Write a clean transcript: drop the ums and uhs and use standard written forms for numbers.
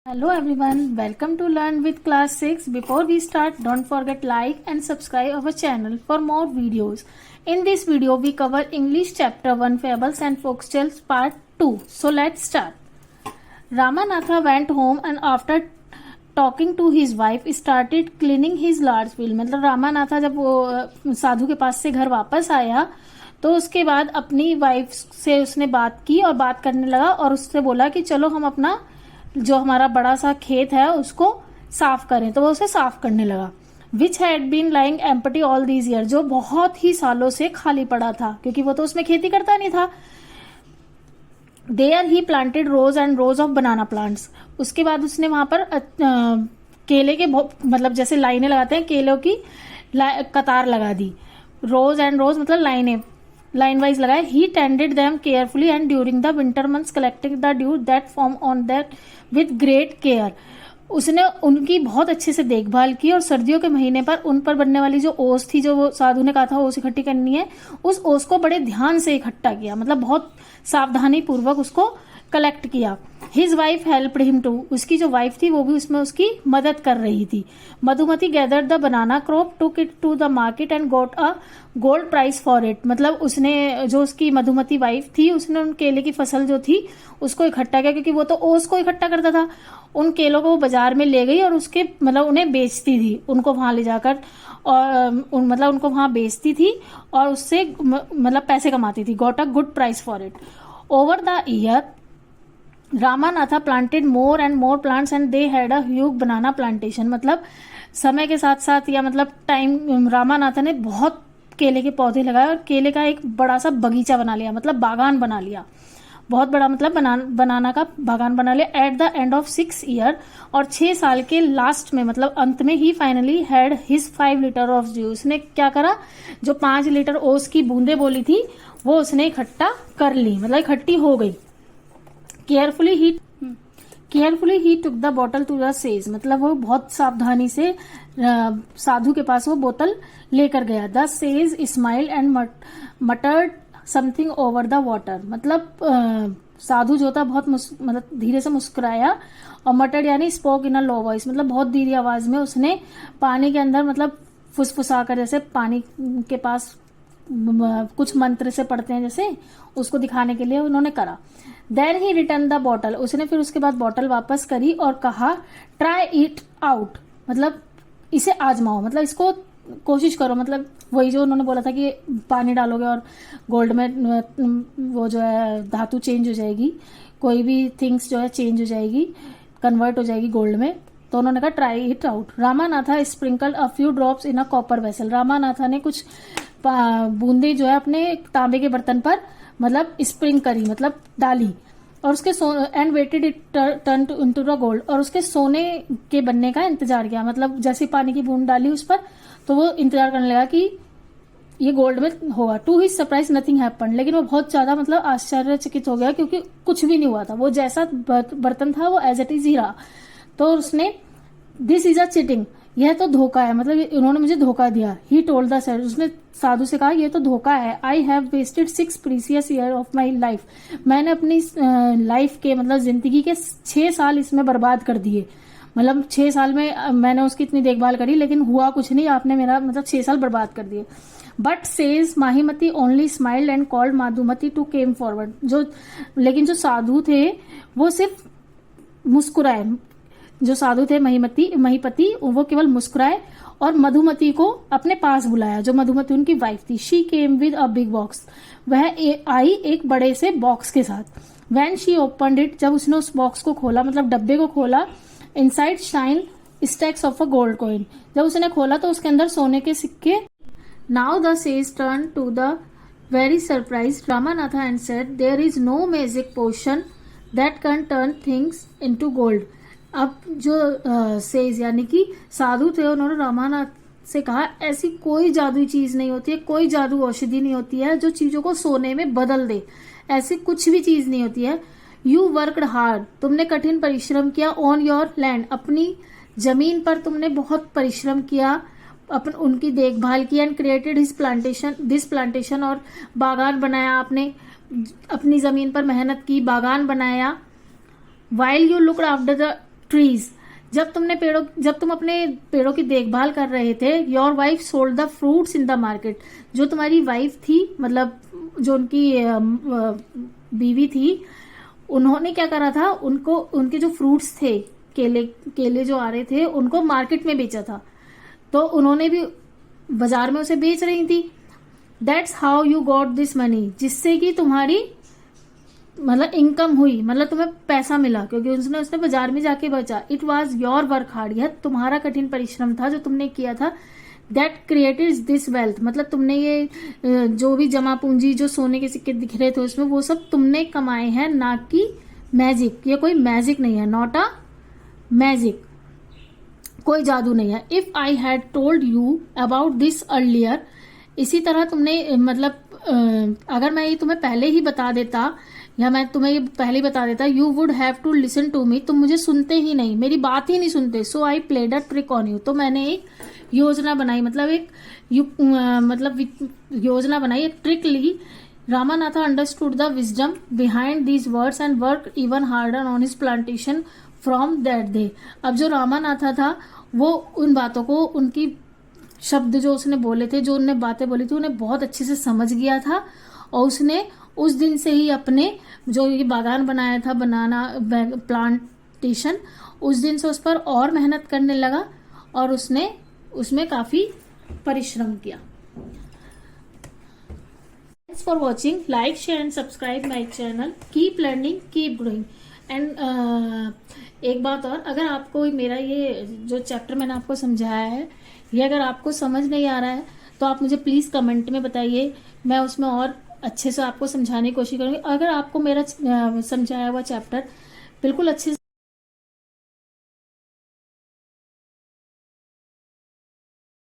Hello everyone, welcome to Learn with Class 6. Before we start, don't forget like and subscribe our channel for more videos. In this video, we cover English Chapter 1 Fables and Folktales Part 2. So let's start. Ramanatha went home and after talking to his wife started cleaning his large field. मतलब रामानाथा जब वो साधु के पास से घर वापस आया तो उसके बाद अपनी वाइफ से उसने बात की और बात करने लगा और उससे बोला कि चलो हम अपना जो हमारा बड़ा सा खेत है उसको साफ करें। तो वो उसे साफ करने लगा। Which had been lying empty all these year, जो बहुत ही सालों से खाली पड़ा था क्योंकि वो तो उसमें खेती करता नहीं था। There he planted rose and rose of banana plants. उसके बाद उसने वहां पर केले के मतलब जैसे लाइनें लगाते हैं केलों की कतार लगा दी। रोज एंड रोज मतलब लाइनें लाइन वाइज लगाए। He tended them carefully and during the winter months collecting the dew that form on that with great care. उसने उनकी बहुत अच्छे से देखभाल की और सर्दियों के महीने पर उन पर बनने वाली जो ओस थी, जो वो साधु ने कहा था ओस इकट्ठी करनी है, उस ओस को बड़े ध्यान से इकट्ठा किया, मतलब बहुत सावधानी पूर्वक उसको कलेक्ट किया। His wife helped him too, उसकी जो वाइफ थी वो भी उसमें उसकी मदद कर रही थी। Madhumati gathered the banana crop, took it to the market and got a gold price for it. मतलब उसने जो उसकी मधुमती वाइफ थी उसने उन केले की फसल जो थी उसको इकट्ठा किया क्योंकि वो तो ओस को इकट्ठा करता था। उन केलों को वो बाजार में ले गई और उसके मतलब उन्हें बेचती थी, उनको वहां ले जाकर और मतलब उनको वहां बेचती थी और उससे मतलब पैसे कमाती थी। Got a good price for it. Over the year Ramanatha planted more and more plants and they had a huge banana plantation. मतलब समय के साथ साथ या मतलब टाइम रामानाथा ने बहुत केले के पौधे लगाए और केले का एक बड़ा सा बगीचा बना लिया, मतलब बागान बना लिया, बहुत बड़ा, मतलब बनाना का बागान बना लिया। At the end of 6 year, और 6 साल के लास्ट में मतलब अंत में ही finally had his 5 litre of juice. उसने क्या करा, जो 5 लीटर ओस की बूंदे बोली थी वो उसने इकट्ठा कर ली, मतलब इकट्ठी हो गई। Carefully he took the bottle to the sage, मतलब वो बहुत सावधानी से साधु के पास वो बोतल लेकर गया। The sage smiled and मटर्ड something over the water. मतलब साधु जो था बहुत मतलब धीरे से मुस्कुराया और मटर्ड यानी spoke in a low voice, मतलब बहुत धीरे आवाज में उसने पानी के अंदर मतलब फुसफुसाकर, जैसे पानी के पास कुछ मंत्र से पढ़ते हैं जैसे, उसको दिखाने के लिए उन्होंने करा। Then he return the bottle, उसने फिर उसके बाद बॉटल वापस करी और कहा ट्राई इट आउट, मतलब इसे आजमाओ, मतलब इसको कोशिश करो। मतलब वही जो उन्होंने बोला था कि पानी डालोगे और गोल्ड में वो जो है धातु चेंज हो जाएगी, कोई भी थिंग्स जो है चेंज हो जाएगी, कन्वर्ट हो जाएगी गोल्ड में। तो उन्होंने कहा try it out. Ramanatha sprinkled a few drops in a copper vessel. Ramanatha ने कुछ बूंदे जो है अपने तांबे के बर्तन पर मतलब स्प्रिंग करी, मतलब डाली, और उसके and waited it turn into the gold, और उसके सोने के बनने का इंतजार किया। मतलब जैसे पानी की बूंद डाली उस पर तो वो इंतजार करने लगा कि ये गोल्ड में होगा। To his surprise nothing happened, लेकिन वो बहुत ज्यादा मतलब आश्चर्यचकित हो गया क्योंकि कुछ भी नहीं हुआ था, वो जैसा बर्तन था वो एज इट इज ही रहा। तो उसने दिस इज अ चीटिंग, यह तो धोखा है, मतलब उन्होंने मुझे धोखा दिया। ही टोल्ड द सर, उसने साधु से कहा यह तो धोखा है। I have wasted 6 precious year of my life, मैंने अपनी लाइफ के मतलब जिंदगी के 6 साल इसमें बर्बाद कर दिए। मतलब 6 साल में मैंने उसकी इतनी देखभाल करी लेकिन हुआ कुछ नहीं, आपने मेरा मतलब 6 साल बर्बाद कर दिए। But sage Mahimati only smiled and called Madhumati to came forward. लेकिन जो साधु थे वो सिर्फ मुस्कुराए, जो साधु थे महीपति वो केवल मुस्कुराए और मधुमती को अपने पास बुलाया, जो मधुमती उनकी वाइफ थी। She came with a big box, वह आई एक बड़े से बॉक्स के साथ। व्हेन शी ओपनड इट, जब उसने उस बॉक्स को खोला मतलब डब्बे को खोला, inside shine stacks of a gold coin, जब उसने खोला तो उसके अंदर सोने के सिक्के। Now the sage turn to the very surprise Ramanatha and said there is no magic potion that can turn things into gold. अब जो सेज यानी कि साधु थे उन्होंने रामानाथ से कहा ऐसी कोई जादुई चीज नहीं होती है, कोई जादू औषधि नहीं होती है जो चीजों को सोने में बदल दे, ऐसी कुछ भी चीज नहीं होती है। यू वर्कड हार्ड, तुमने कठिन परिश्रम किया। ऑन योर लैंड, अपनी जमीन पर तुमने बहुत परिश्रम किया, उनकी देखभाल की। एंड क्रिएटेड दिस प्लांटेशन, और बागान बनाया आपने, अपनी जमीन पर मेहनत की, बागान बनाया। While you looked after the trees. जब तुम अपने पेड़ों की देखभाल कर रहे थे, your wife sold the fruits in the market. जो तुम्हारी वाइफ थी, मतलब जो उनकी बीवी थी, उन्होंने क्या करा था, उनको उनके जो फ्रूट्स थे, केले जो आ रहे थे, उनको मार्केट में बेचा था। तो उन्होंने भी बाजार में उसे बेच रही थी। That's how you got this money, जिससे कि तुम्हारी मतलब इनकम हुई, मतलब तुम्हें पैसा मिला, क्योंकि उसने बाजार में जाके बेचा। It was your work hard, यह तुम्हारा कठिन परिश्रम था जो तुमने किया था। दैट क्रिएटेड दिस वेल्थ, मतलब तुमने ये जो भी जमा पूंजी, जो सोने के सिक्के दिख रहे थे उसमें, वो सब तुमने कमाए हैं, ना कि मैजिक। ये कोई मैजिक नहीं है, नॉट अ मैजिक, कोई जादू नहीं है। If I had told you about this earlier, इसी तरह तुमने मतलब अगर मैं ये तुम्हें पहले ही बता देता, या मैं तुम्हें ये पहले ही बता देता, you would have to listen to me, तुम मुझे सुनते ही नहीं, मेरी बात ही नहीं सुनते। So I played a trick on you, तो मैंने एक योजना बनाई, मतलब योजना बनाई, एक ट्रिक ली। Ramanatha understood the wisdom behind these words and work even harder on his plantation from that day. अब जो रामानाथा था, वो उन बातों को, उनकी शब्द जो उसने बोले थे, जो उन्हें बातें बोली थी, उन्हें बहुत अच्छे से समझ गया था। और उसने उस दिन से ही अपने जो ये बागान बनाया था, बनाना प्लांटेशन, उस दिन से उस पर और मेहनत करने लगा और उसने उसमें काफी परिश्रम किया। Thanks for watching. Like, share and subscribe my channel. Keep learning, keep growing. And एक बात और, अगर आपको मेरा ये जो चैप्टर मैंने आपको समझाया है, ये अगर आपको समझ नहीं आ रहा है, तो आप मुझे प्लीज कमेंट में बताइए, मैं उसमें और अच्छे से आपको समझाने की कोशिश करूंगी। अगर आपको मेरा समझाया हुआ चैप्टर बिल्कुल अच्छे से